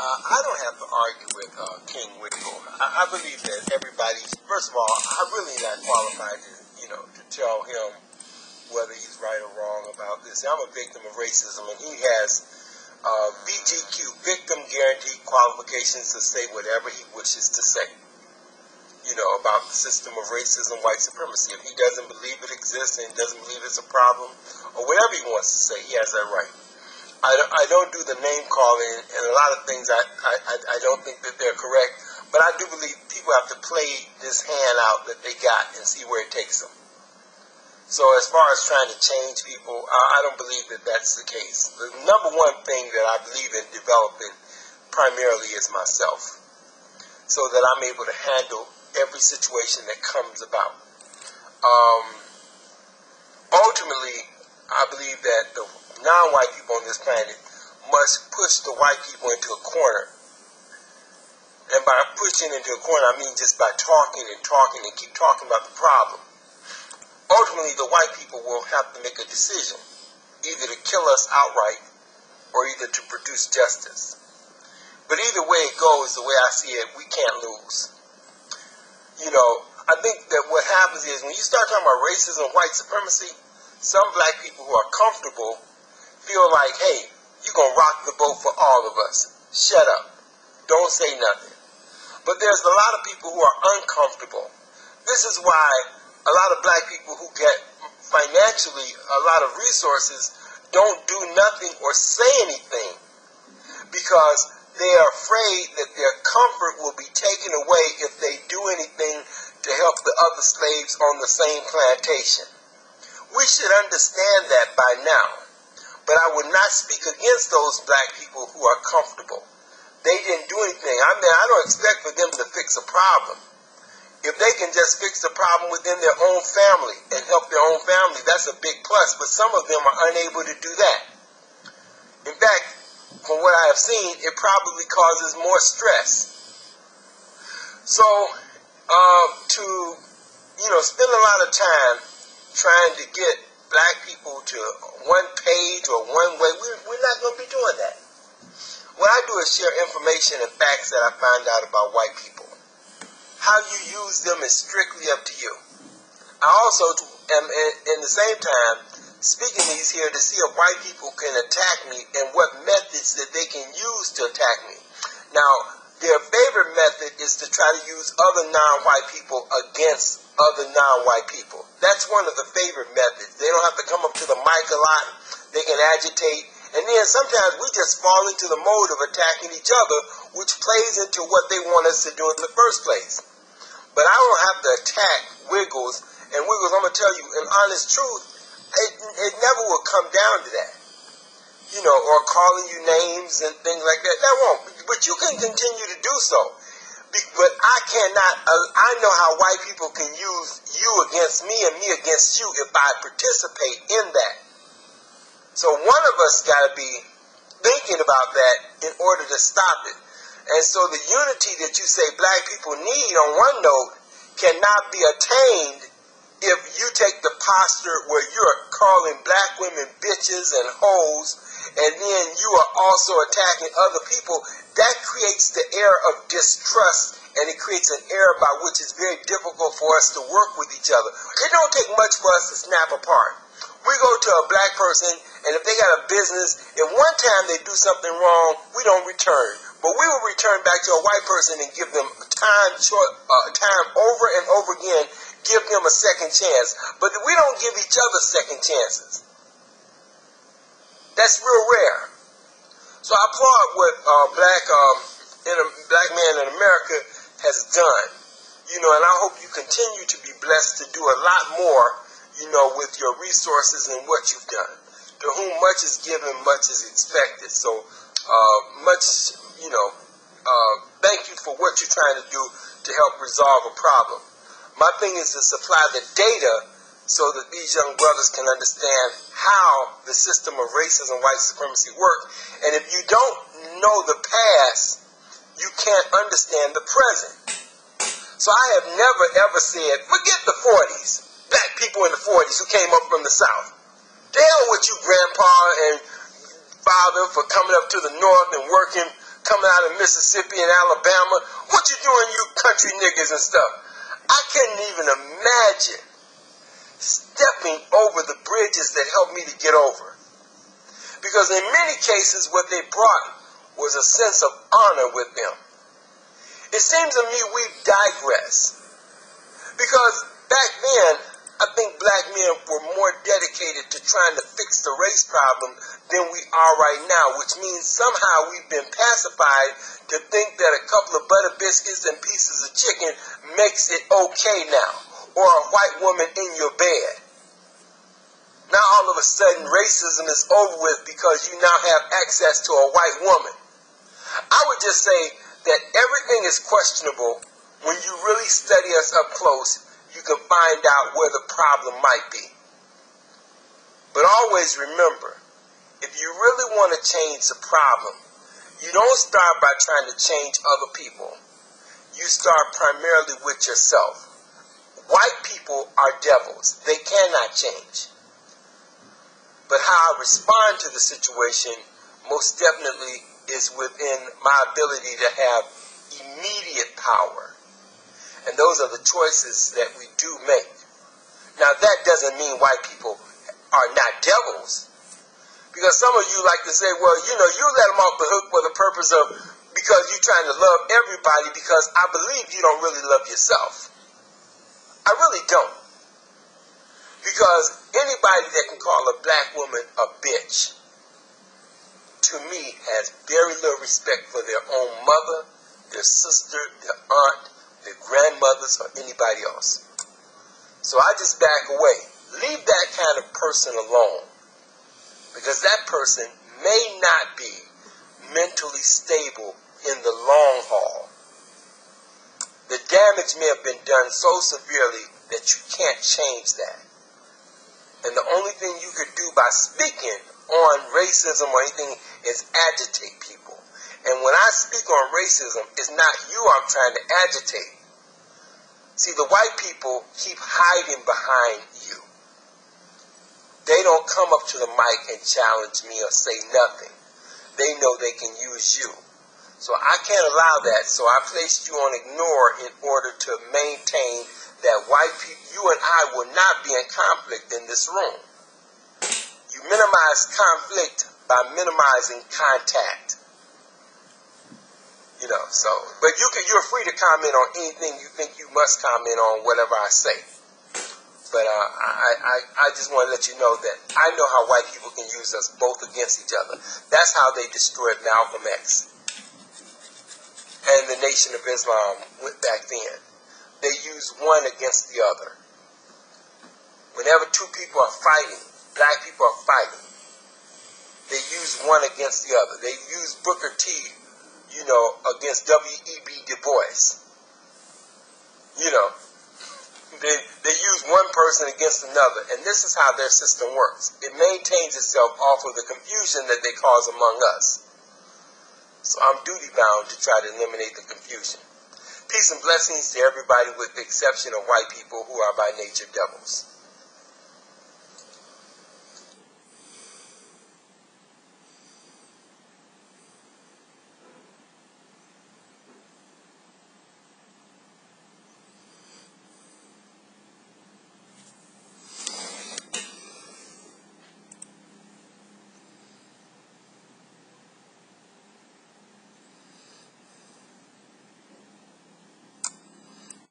I don't have to argue with King Wiggle. I believe that everybody, first of all, I'm really not qualified to tell him whether he's right or wrong about this. I'm a victim of racism, and he has VGQ, victim guaranteed qualifications to say whatever he wishes to say, about the system of racism, white supremacy. If he doesn't believe it exists and doesn't believe it's a problem, or whatever he wants to say, he has that right. I don't do the name calling, and a lot of things I don't think that they're correct, but I do believe people have to play this hand out that they got and see where it takes them. So as far as trying to change people, I don't believe that that's the case. The number one thing that I believe in developing primarily is myself, so that I'm able to handle every situation that comes about. Ultimately, I believe that the non-white people on this planet must push the white people into a corner. And by pushing into a corner, I mean just by talking and keep talking about the problem. Ultimately, the white people will have to make a decision, either to kill us outright or either to produce justice. But either way it goes, the way I see it, we can't lose. I think that what happens is when you start talking about racism and white supremacy, some black people who are comfortable feel like, hey, you're going to rock the boat for all of us. Shut up. Don't say nothing. But there's a lot of people who are uncomfortable. This is why a lot of black people who get financially a lot of resources don't do nothing or say anything, because they are afraid that their comfort will be taken away if they do anything to help the other slaves on the same plantation. We should understand that by now. But I would not speak against those black people who are comfortable. They didn't do anything. I don't expect for them to fix a problem. If they can just fix the problem within their own family and help their own family, that's a big plus. But some of them are unable to do that. In fact, from what I have seen, it probably causes more stress. So, to spend a lot of time trying to get black people to one page or one way, we're not going to be doing that. What I do is share information and facts that I find out about white people. How you use them is strictly up to you. I also am, in the same time, speaking these here to see if white people can attack me and what methods that they can use to attack me. Now, their favorite method is to try to use other non-white people against other non-white people. That's one of the favorite methods. They don't have to come up to the mic a lot. They can agitate. And then sometimes we just fall into the mode of attacking each other, which plays into what they want us to do in the first place. But I don't have to attack Wiggles. And Wiggles, I'm going to tell you, in honest truth, it never will come down to that. Or calling you names and things like that. That won't. But you can continue to do so. But I cannot. I know how white people can use you against me and me against you if I participate in that. So one of us got to be thinking about that in order to stop it. And so the unity that you say black people need on one note cannot be attained if you take the posture where you're calling black women bitches and hoes, and then you are also attacking other people. That creates the air of distrust, and it creates an air by which it's very difficult for us to work with each other. It don't take much for us to snap apart. We go to a black person, and if they got a business, if one time they do something wrong, we don't return. But we will return back to a white person and give them time over and over again, give them a second chance. But we don't give each other second chances. That's real rare. So I applaud what black man in America has done. And I hope you continue to be blessed to do a lot more, with your resources and what you've done. To whom much is given, much is expected. So thank you for what you're trying to do to help resolve a problem. My thing is to supply the data so that these young brothers can understand how the system of racism and white supremacy work. And if you don't know the past, you can't understand the present. So I have never ever said, forget the 40s, black people in the 40s who came up from the South. Hell with you, grandpa and father, for coming up to the North and working coming out of Mississippi and Alabama. What you doing, you country niggas and stuff? I couldn't even imagine stepping over the bridges that helped me to get over. Because in many cases, what they brought was a sense of honor with them. It seems to me we've digressed. Because back then, I think black men were more dedicated to trying to fix the race problem than we are right now, which means somehow we've been pacified to think that a couple of butter biscuits and pieces of chicken makes it okay now, or a white woman in your bed. Now all of a sudden racism is over with because you now have access to a white woman. I would just say that everything is questionable. When you really study us up close, you can find out where the problem might be. But always remember, if you really want to change the problem, you don't start by trying to change other people. You start primarily with yourself. White people are devils. They cannot change. But how I respond to the situation most definitely is within my ability to have immediate power. And those are the choices that we do make. Now that doesn't mean white people are not devils. Because some of you like to say, well, you let them off the hook for the purpose of, because you're trying to love everybody, because I believe you don't really love yourself. I really don't. Because anybody that can call a black woman a bitch, to me, has very little respect for their own mother, their sister, their aunt, their grandmothers, or anybody else. So I just back away. Leave that kind of person alone. Because that person may not be mentally stable in the long haul. The damage may have been done so severely that you can't change that. And the only thing you could do by speaking on racism or anything is agitate people. And when I speak on racism, it's not you I'm trying to agitate. See, the white people keep hiding behind you. They don't come up to the mic and challenge me or say nothing. They know they can use you. So I can't allow that. So I placed you on ignore in order to maintain that white people, you and I will not be in conflict in this room. You minimize conflict by minimizing contact. But you're free to comment on anything you think you must comment on, whatever I say. But I just want to let you know that I know how white people can use us both against each other. That's how they destroyed Malcolm X and the Nation of Islam went back then. They use one against the other. Whenever two people are fighting, black people are fighting, they use one against the other. They use Booker T, against W.E.B. Du Bois. They use one person against another, and this is how their system works. It maintains itself off of the confusion that they cause among us. So I'm duty-bound to try to eliminate the confusion. Peace and blessings to everybody with the exception of white people who are by nature devils.